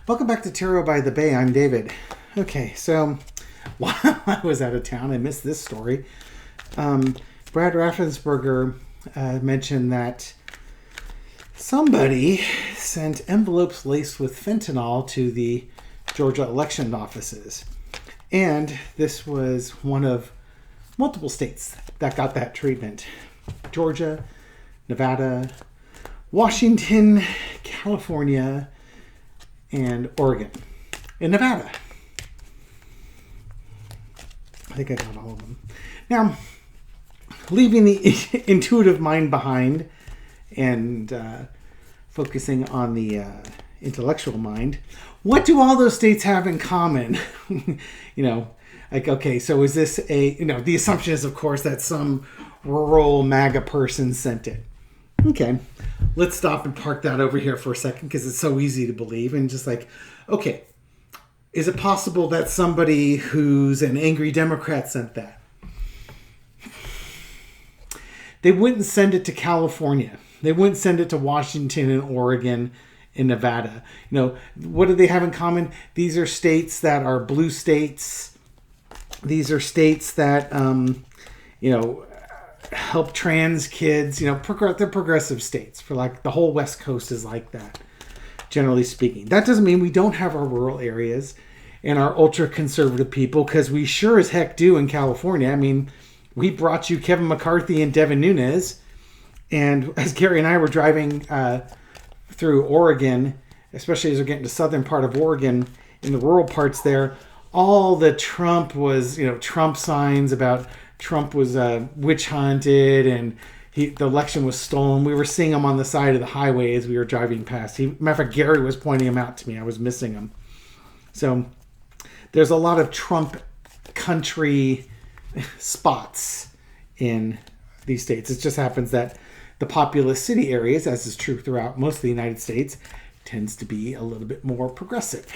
Welcome back to Tarot by the Bay. I'm David. Okay, so while I was out of town, I missed this story. Brad Raffensperger mentioned that somebody sent envelopes laced with fentanyl to the Georgia election offices. And this was one of multiple states that got that treatment. Georgia, Nevada, Washington, California, and Oregon. In Nevada. I think I got all of them. Now, leaving the intuitive mind behind and focusing on the intellectual mind, what do all those states have in common? Okay, so is this the assumption is, of course, that some rural MAGA person sent it. Okay, let's stop and park that over here for a second because it's so easy to believe. And just okay, is it possible that somebody who's an angry Democrat sent that? They wouldn't send it to California. They wouldn't send it to Washington and Oregon and Nevada. What do they have in common? These are states that are blue states. These are states that, help trans kids. They're progressive states. For the whole West Coast is like that, generally speaking. That doesn't mean we don't have our rural areas and our ultra-conservative people, because we sure as heck do in California. I mean, we brought you Kevin McCarthy and Devin Nunes. And as Gary and I were driving through Oregon, especially as we're getting to southern part of Oregon, in the rural parts there, all the Trump was, Trump signs about Trump was witch hunted and the election was stolen. We were seeing them on the side of the highway as we were driving past. Matter of fact, Gary was pointing them out to me. I was missing them. So there's a lot of Trump country spots in these states. It just happens that the populous city areas, as is true throughout most of the United States, tends to be a little bit more progressive.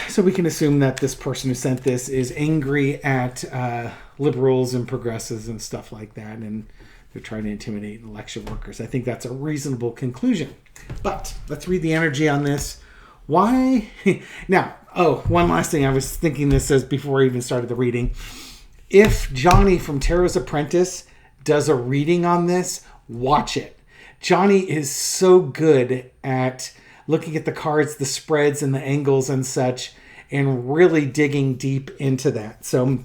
So we can assume that this person who sent this is angry at liberals and progressives and stuff like that, and they're trying to intimidate election workers. I think that's a reasonable conclusion. But let's read the energy on this. Why? Now, one last thing. I was thinking this as before I even started the reading. If Johnny from Tarot's Apprentice does a reading on this, watch it. Johnny is so good at looking at the cards, the spreads, and the angles and such, and really digging deep into that. So,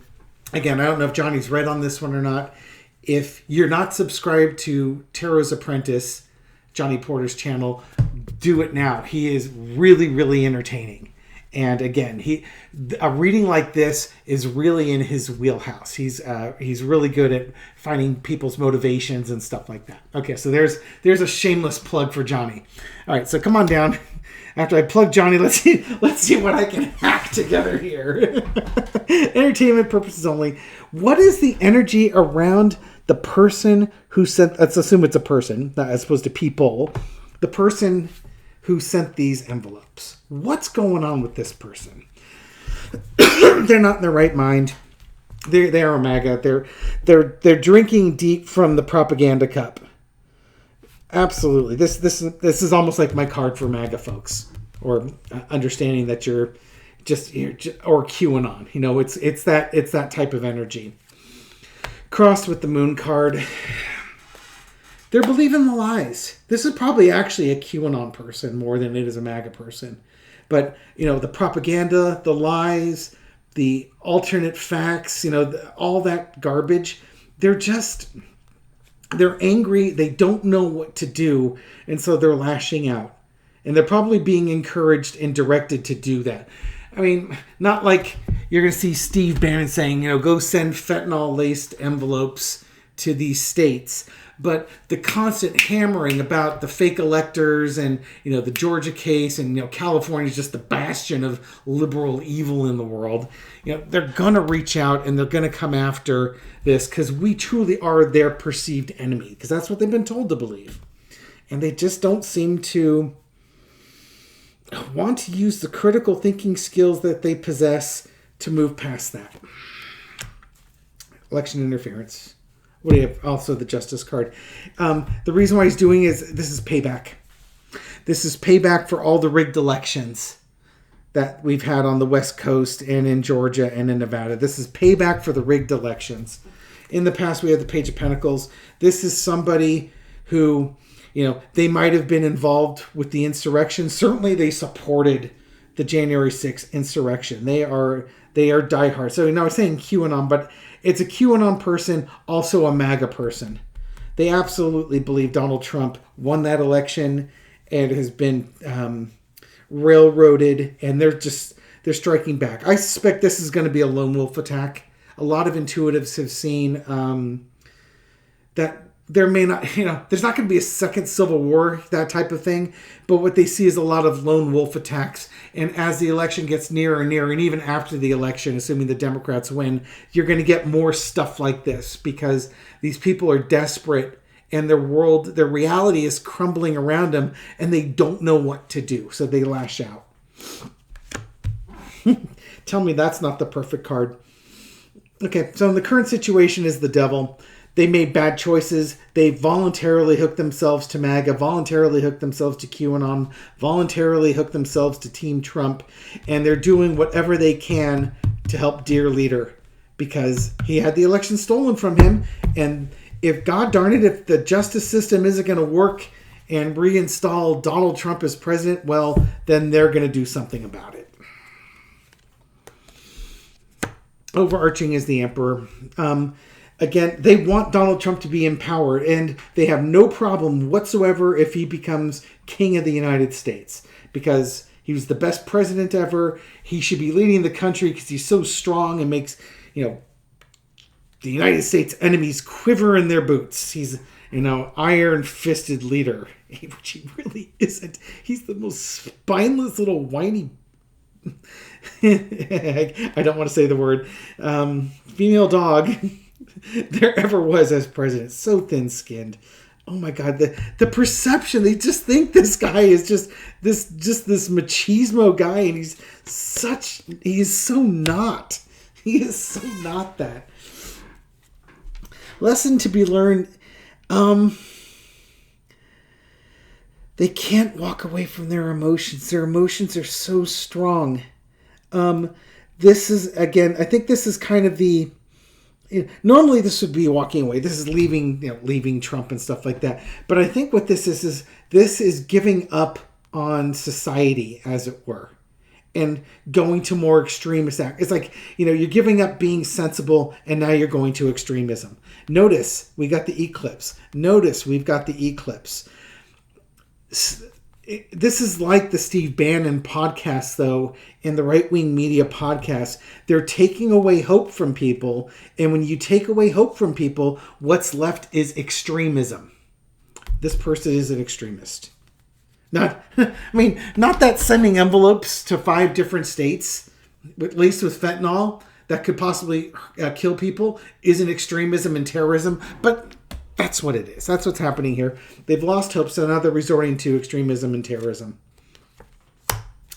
again, I don't know if Johnny's read on this one or not. If you're not subscribed to Tarot's Apprentice, Johnny Porter's channel, do it now. He is really, really entertaining. And again, a reading like this is really in his wheelhouse. He's really good at finding people's motivations and stuff like that. Okay, so there's a shameless plug for Johnny. All right, so come on down. After I plug Johnny, let's see what I can hack together here. Entertainment purposes only. What is the energy around the person who sent? Let's assume it's a person, as opposed to people. The person who sent these envelopes. What's going on with this person? They're not in their right mind. They are MAGA. They're drinking deep from the propaganda cup. Absolutely. This is almost like my card for MAGA folks, or understanding that you're just or QAnon. It's that type of energy. Crossed with the moon card. They're believing the lies. This is probably actually a QAnon person more than it is a MAGA person. But, the propaganda, the lies, the alternate facts, all that garbage, they're angry. They don't know what to do. And so they're lashing out. And they're probably being encouraged and directed to do that. I mean, not like you're going to see Steve Bannon saying, go send fentanyl-laced envelopes to these states. But the constant hammering about the fake electors and, the Georgia case and, California is just the bastion of liberal evil in the world. They're going to reach out and they're going to come after this because we truly are their perceived enemy, because that's what they've been told to believe. And they just don't seem to want to use the critical thinking skills that they possess to move past that. Election interference. What do you have? Also the Justice card. The reason why he's doing is this is payback. This is payback for all the rigged elections that we've had on the West Coast and in Georgia and in Nevada. This is payback for the rigged elections. In the past, we had the Page of Pentacles. This is somebody who, they might have been involved with the insurrection. Certainly, they supported the January 6th insurrection. They are diehard. So now I'm saying QAnon, but it's a QAnon person, also a MAGA person. They absolutely believe Donald Trump won that election and has been railroaded, and they're striking back. I suspect this is going to be a lone wolf attack. A lot of intuitives have seen that there may not, there's not going to be a second civil war, that type of thing. But what they see is a lot of lone wolf attacks. And as the election gets nearer and nearer, and even after the election, assuming the Democrats win, you're going to get more stuff like this because these people are desperate and their reality is crumbling around them and they don't know what to do. So they lash out. Tell me that's not the perfect card. Okay, so in the current situation is the devil. They made bad choices. They voluntarily hooked themselves to MAGA, voluntarily hooked themselves to QAnon, voluntarily hooked themselves to Team Trump, and they're doing whatever they can to help dear leader because he had the election stolen from him. And if, God darn it, if the justice system isn't going to work and reinstall Donald Trump as president, well, then they're going to do something about it. Overarching is the Emperor. Again, they want Donald Trump to be empowered, and they have no problem whatsoever if he becomes king of the United States because he was the best president ever. He should be leading the country because he's so strong and makes, the United States enemies quiver in their boots. He's, iron-fisted leader, which he really isn't. He's the most spineless little whiny... I don't want to say the word. Female dog... there ever was as president. So thin-skinned. Oh my God, the perception, they just think this guy is just this machismo guy, and he is so not that. Lesson to be learned, they can't walk away from their emotions. Their emotions are so strong. This is, again, I think this is kind of the... Normally this would be walking away. This is leaving Trump and stuff like that. But I think what this is this is giving up on society, as it were, and going to more extremist act. It's like, you're giving up being sensible and now you're going to extremism. Notice we got the eclipse. This is like the Steve Bannon podcast, though, and the right-wing media podcast. They're taking away hope from people, and when you take away hope from people, what's left is extremism. This person is an extremist. Not that sending envelopes to 5 different states, at least with fentanyl, that could possibly kill people, isn't extremism and terrorism, but... that's what it is. That's what's happening here. They've lost hope, so now they're resorting to extremism and terrorism.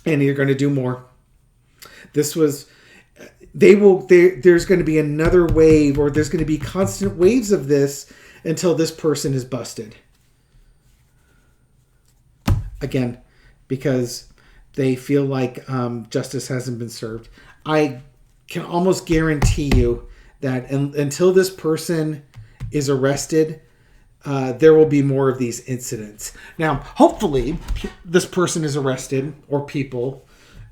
And you're going to do more. There's going to be another wave, or there's going to be constant waves of this until this person is busted. Again, because they feel like justice hasn't been served. I can almost guarantee you that until this person is arrested, there will be more of these incidents. Now, hopefully, this person is arrested, or people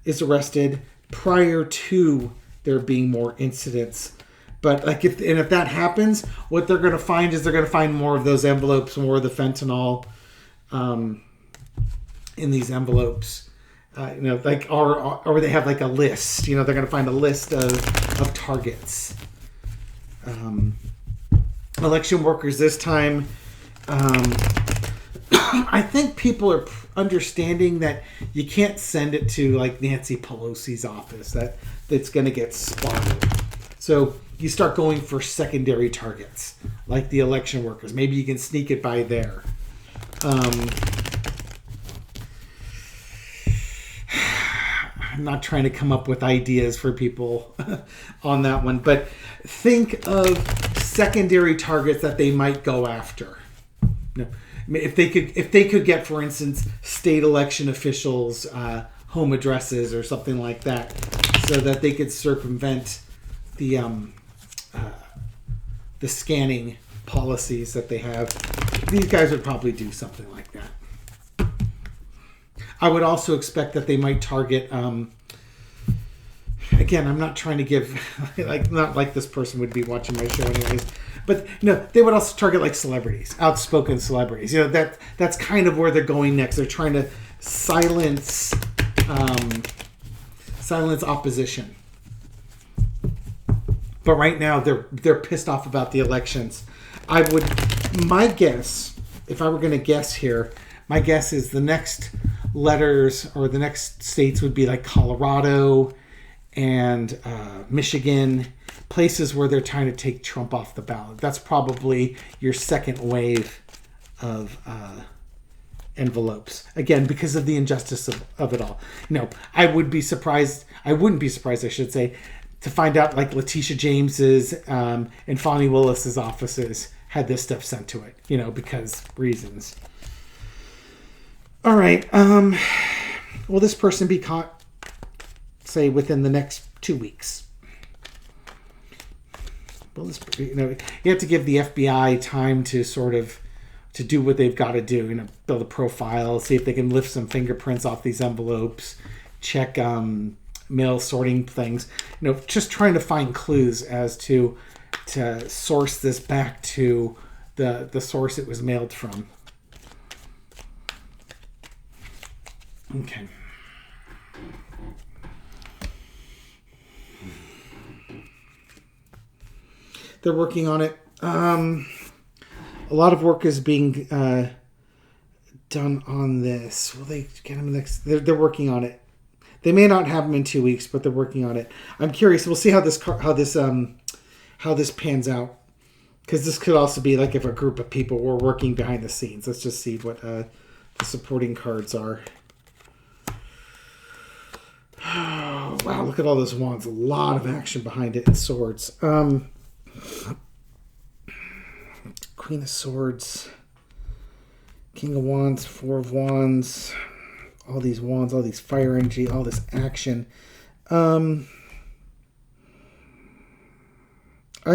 is arrested prior to there being more incidents. But if that happens, what they're going to find is they're going to find more of those envelopes, more of the fentanyl in these envelopes. Or they have like a list. They're going to find a list of targets. Election workers this time, I think people are understanding that you can't send it to like Nancy Pelosi's office. That's going to get spotted. So you start going for secondary targets, like the election workers. Maybe you can sneak it by there. I'm not trying to come up with ideas for people on that one, but think of secondary targets that they might go after. if they could get, for instance, state election officials' home addresses or something like that, so that they could circumvent the scanning policies that they have. These guys would probably do something like that. I would also expect that they might target. Again, I'm not trying to give not like this person would be watching my show anyways, but they would also target like celebrities, outspoken celebrities. That's kind of where they're going next. They're trying to silence opposition. But right now they're pissed off about the elections. My guess, if I were going to guess here, my guess is the next letters or the next states would be like Colorado and Michigan, places where they're trying to take Trump off the ballot. That's probably your second wave of envelopes. Again, because of the injustice of it all. I wouldn't be surprised, I should say, to find out like Letitia James's and Fani Willis's offices had this stuff sent to it, because reasons. All right. Will this person be caught, say, within the next 2 weeks? Well, you have to give the FBI time to sort of to do what they've got to do. Build a profile, see if they can lift some fingerprints off these envelopes, check mail sorting things. Just trying to find clues as to source this back to the source it was mailed from. Okay. They're working on it. A lot of work is being done on this. Will they get him next? They're working on it. They may not have him in 2 weeks, but they're working on it. I'm curious. We'll see how this pans out, because this could also be like if a group of people were working behind the scenes. Let's just see what the supporting cards are. Oh, wow, look at all those wands. A lot of action behind it and swords. Queen of Swords, King of Wands, Four of Wands, all these wands, all these fire energy, all this action. I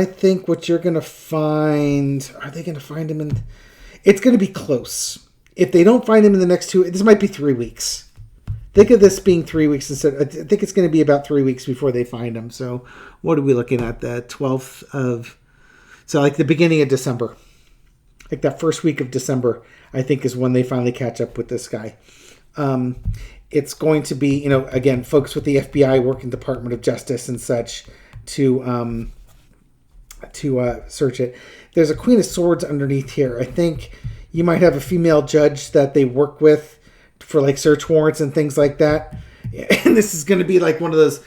think what you're going to find, are they going to find him in, it's going to be close. If they don't find him in the next 2, this might be 3 weeks. Think of this being 3 weeks instead. I think it's going to be about 3 weeks before they find him. So what are we looking at? The 12th of... So like the beginning of December. Like that first week of December, I think, is when they finally catch up with this guy. It's going to be, again, folks with the FBI working Department of Justice and such to search it. There's a Queen of Swords underneath here. I think you might have a female judge that they work with for like search warrants and things like that. And this is going to be like one of those,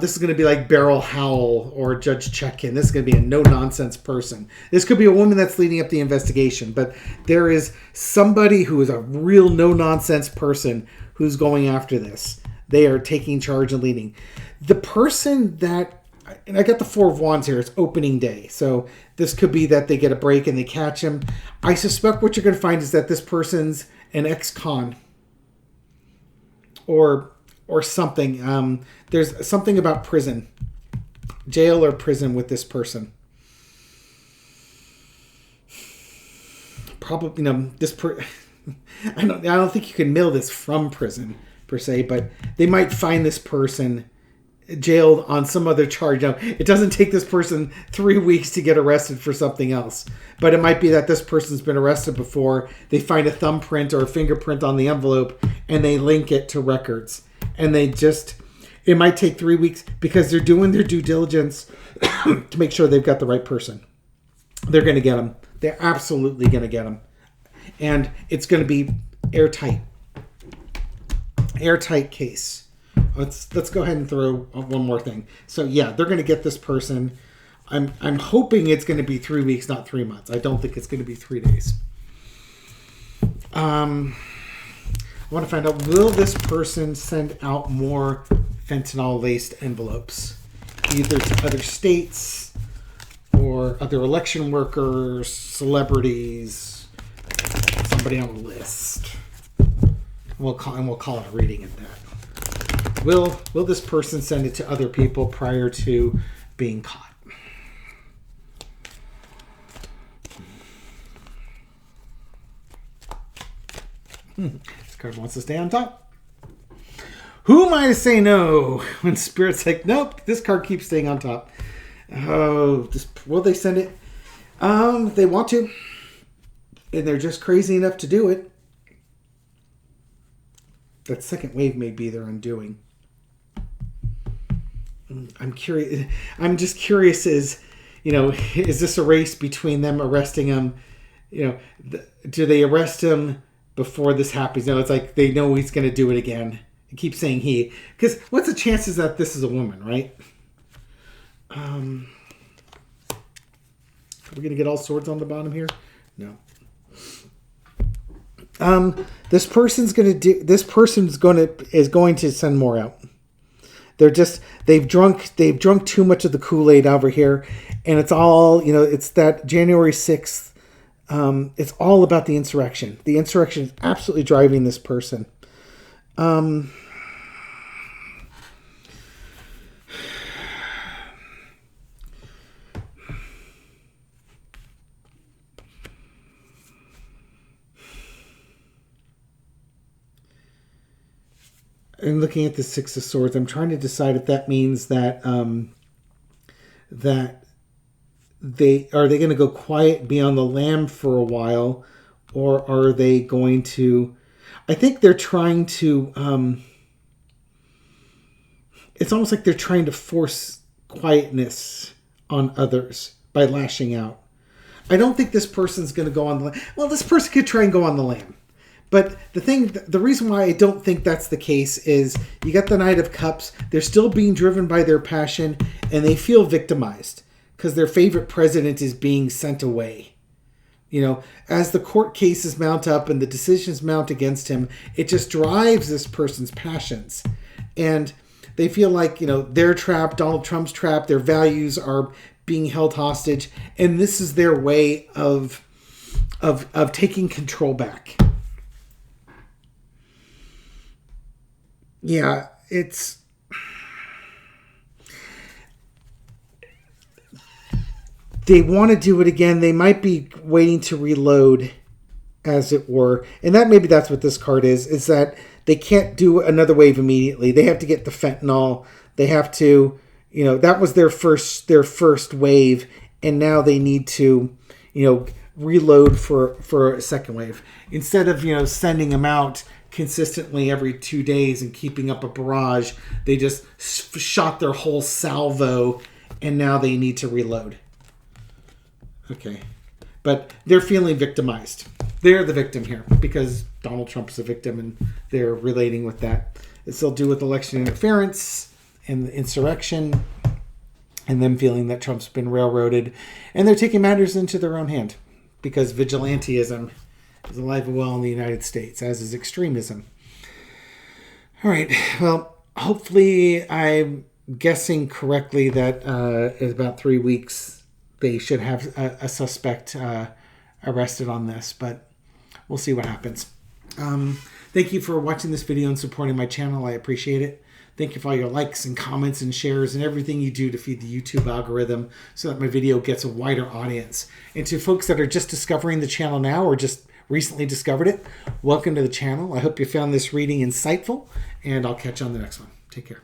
this is going to be like Beryl Howell or Judge Check-In. This is going to be a no-nonsense person. This could be a woman that's leading up the investigation, but there is somebody who is a real no-nonsense person who's going after this. They are taking charge and leading. The person that, and I got the Four of Wands here, it's opening day. So this could be that they get a break and they catch him. I suspect what you're going to find is that this person's an ex-con. Or something. There's something about prison, jail or prison with this person. Probably, I don't think you can mail this from prison per se, but they might find this person jailed on some other charge. Now, it doesn't take this person 3 weeks to get arrested for something else, but it might be that this person's been arrested before. They find a thumbprint or a fingerprint on the envelope and they link it to records. And it might take 3 weeks because they're doing their due diligence to make sure they've got the right person. They're going to get them. They're absolutely going to get them. And it's going to be airtight. Airtight case. Let's go ahead and throw one more thing. So yeah, they're going to get this person. I'm hoping it's going to be 3 weeks, not 3 months. I don't think it's going to be 3 days. I want to find out, will this person send out more fentanyl-laced envelopes, either to other states or other election workers, celebrities, somebody on a list. We'll call it a reading at that. Will this person send it to other people prior to being caught? This card wants to stay on top. Who am I to say no when Spirit's like, nope, this card keeps staying on top? Oh, will they send it? They want to. And they're just crazy enough to do it. That second wave may be their undoing. I'm curious. I'm just curious is this a race between them arresting him? Do they arrest him before this happens? It's like they know he's going to do it again. I keep saying he. Because what's the chances that this is a woman, right? Are we going to get all swords on the bottom here? No. This person's going to send more out. They've drunk too much of the Kool-Aid over here, and it's all, it's that January 6th. It's all about the insurrection. The insurrection is absolutely driving this person. And looking at the Six of Swords, I'm trying to decide if that means that that they going to go quiet, be on the lam for a while, or are they going to? I think they're trying to. It's almost like they're trying to force quietness on others by lashing out. I don't think this person's going to go on the lam. Well, this person could try and go on the lam. But the reason why I don't think that's the case is you got the Knight of Cups. They're still being driven by their passion, and they feel victimized because their favorite president is being sent away. As the court cases mount up and the decisions mount against him, it just drives this person's passions. And they feel like, they're trapped, Donald Trump's trapped, their values are being held hostage, and this is their way of taking control back. Yeah, they want to do it again. They might be waiting to reload, as it were. And maybe that's what this card is that they can't do another wave immediately. They have to get the fentanyl. They have to, that was their first wave. And now they need to, reload for a second wave. Instead of, sending them out consistently every 2 days and keeping up a barrage, they just shot their whole salvo, and now they need to reload. Okay. But they're feeling victimized. They're the victim here because Donald Trump is a victim, and they're relating with that. It's all due with election interference and the insurrection and them feeling that Trump's been railroaded, and they're taking matters into their own hand because vigilantism is alive and well in the United States, as is extremism. All right. Well, hopefully I'm guessing correctly that in about 3 weeks they should have a suspect arrested on this, but we'll see what happens. Thank you for watching this video and supporting my channel. I appreciate it. Thank you for all your likes and comments and shares and everything you do to feed the YouTube algorithm so that my video gets a wider audience. And to folks that are just discovering the channel now or just recently discovered it, welcome to the channel. I hope you found this reading insightful, and I'll catch you on the next one. Take care.